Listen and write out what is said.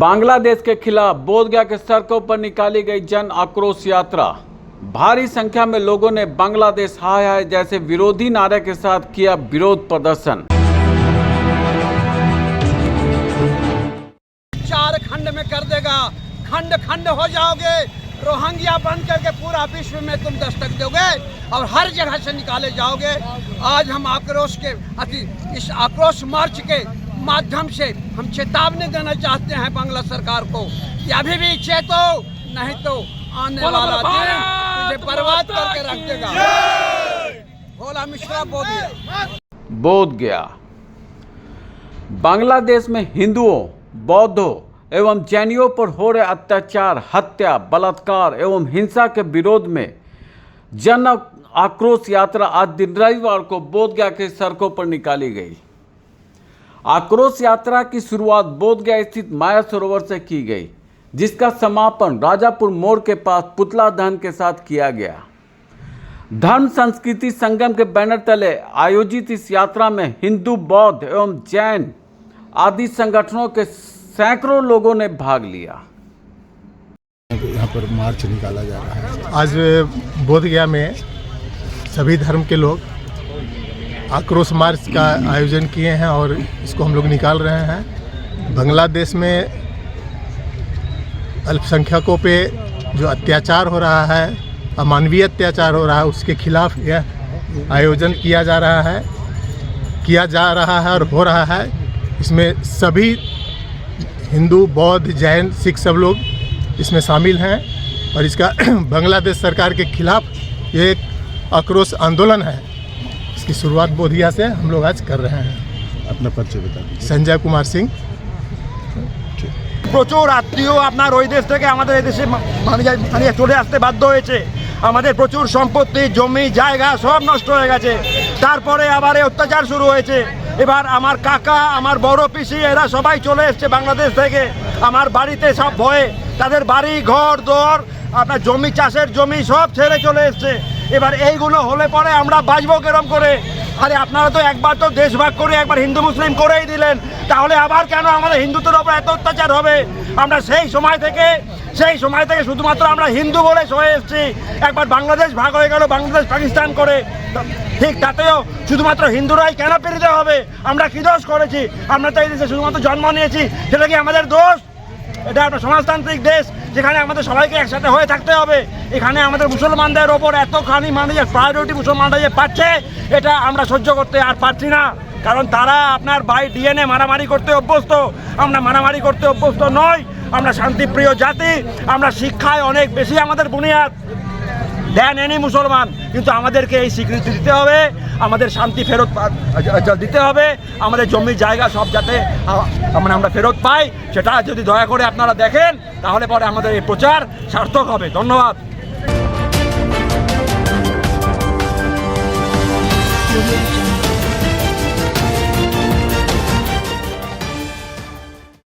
बांग्लादेश के खिलाफ बोधगया के सड़कों पर निकाली गई जन आक्रोश यात्रा। भारी संख्या में लोगों ने बांग्लादेश हाय हाय जैसे विरोधी नारे के साथ किया विरोध प्रदर्शन। चार खंड में कर देगा, खंड खंड हो जाओगे, रोहिंग्या बन करके पूरा विश्व में तुम दस्तक दोगे और हर जगह से निकाले जाओगे। आज हम आक्रोश के इस आक्रोश मार्च के माध्यम से हम चेतावनी देना चाहते हैं बांग्ला सरकार को कि अभी भी चेतो, नहीं तो आने वाला दिन तुझे बर्बाद करके रख देगा। भोला मिश्रा बोधगया। बांग्लादेश में हिंदुओं, बौद्धों एवं जैनियों पर हो रहे अत्याचार, हत्या, बलात्कार एवं हिंसा के विरोध में जन आक्रोश यात्रा आज दिन रविवार को बोधगया के सड़कों पर निकाली गई। आक्रोश यात्रा की शुरुआत बोधगया स्थित माया सरोवर से की गई, जिसका समापन राजापुर मोड़ के पास पुतला दहन के साथ किया गया। धर्म संस्कृति संगम के बैनर तले आयोजित इस यात्रा में हिंदू, बौद्ध एवं जैन आदि संगठनों के सैकड़ों लोगों ने भाग लिया। यहाँ पर मार्च निकाला जा रहा है। आज बोधगया में सभी धर्म के लोग आक्रोश मार्च का आयोजन किए हैं और इसको हम लोग निकाल रहे हैं। बांग्लादेश में अल्पसंख्यकों पे जो अत्याचार हो रहा है, अमानवीय अत्याचार हो रहा है, उसके खिलाफ यह आयोजन किया जा रहा है और हो रहा है। इसमें सभी हिंदू, बौद्ध, जैन, सिख सब लोग इसमें शामिल हैं और इसका बांग्लादेश सरकार के खिलाफ ये एक आक्रोश आंदोलन है। इसकी शुरुआत बोधगया से हम लोग आज कर रहे हैं। अपना परिचय बता दीजिए। संजय कुमार सिंह। প্রচুর আত্মীয় আপনার ওই দেশ থেকে আমাদের এই দেশে মানে চলে আসতে বাধ্য হয়েছে। আমাদের প্রচুর সম্পত্তি, জমি, জায়গা সব নষ্ট হয়ে গেছে। তারপরে আবার এই অত্যাচার শুরু হয়েছে। এবার আমার কাকা, আমার বড় পিসি এরা সবাই চলে এসছে বাংলাদেশ থেকে। আমার বাড়িতে সব ভয়ে তাদের বাড়ি ঘর দর, আপনার জমি, চাষের জমি সব ছেড়ে চলে এসছে। এবার এইগুলো হলে পরে আমরা বাঁচবো কেরম করে? আরে আপনারা তো একবার তো দেশ ভাগ করে একবার হিন্দু মুসলিম করেই দিলেন, তাহলে আবার কেন আমাদের হিন্দুত্বের ওপর এত অত্যাচার হবে? আমরা সেই সময় থেকে শুধুমাত্র আমরা হিন্দু বলে সয়ে এসেছি। একবার বাংলাদেশ ভাগ হয়ে গেল বাংলাদেশ পাকিস্তান করে, ঠিক তাতেও শুধুমাত্র হিন্দুরাই কেন পীড়িত হবে? আমরা কি দোষ করেছি? আমরা তো এই দেশে শুধুমাত্র জন্ম নিয়েছি, সেটা কি আমাদের দোষ? এটা একটা সমাজতান্ত্রিক দেশ যেখানে আমাদের সবাইকে একসাথে হয়ে থাকতে হবে। এখানে আমাদের মুসলমানদের ওপর এতখানি মানে প্রায়োরিটি মুসলমানরা যে পাচ্ছে, এটা আমরা সহ্য করতে আর পারছি না। কারণ তারা আপনার বাই ডিএনএ মারামারি করতে অভ্যস্ত, আমরা মারামারি করতে অভ্যস্ত নই। আমরা শান্তিপ্রিয় জাতি, আমরা শিক্ষায় অনেক বেশি আমাদের বুনিয়াদ দেন এনি মুসলমান, কিন্তু আমাদেরকে এই স্বীকৃতি দিতে হবে, আমাদের শান্তি ফেরত দিতে হবে, আমাদের জমি জায়গা সব যাতে মানে আমরা ফেরত পাই, সেটা যদি দয়া করে আপনারা দেখেন তাহলে পরে আমাদের এই প্রচার সার্থক হবে। ধন্যবাদ।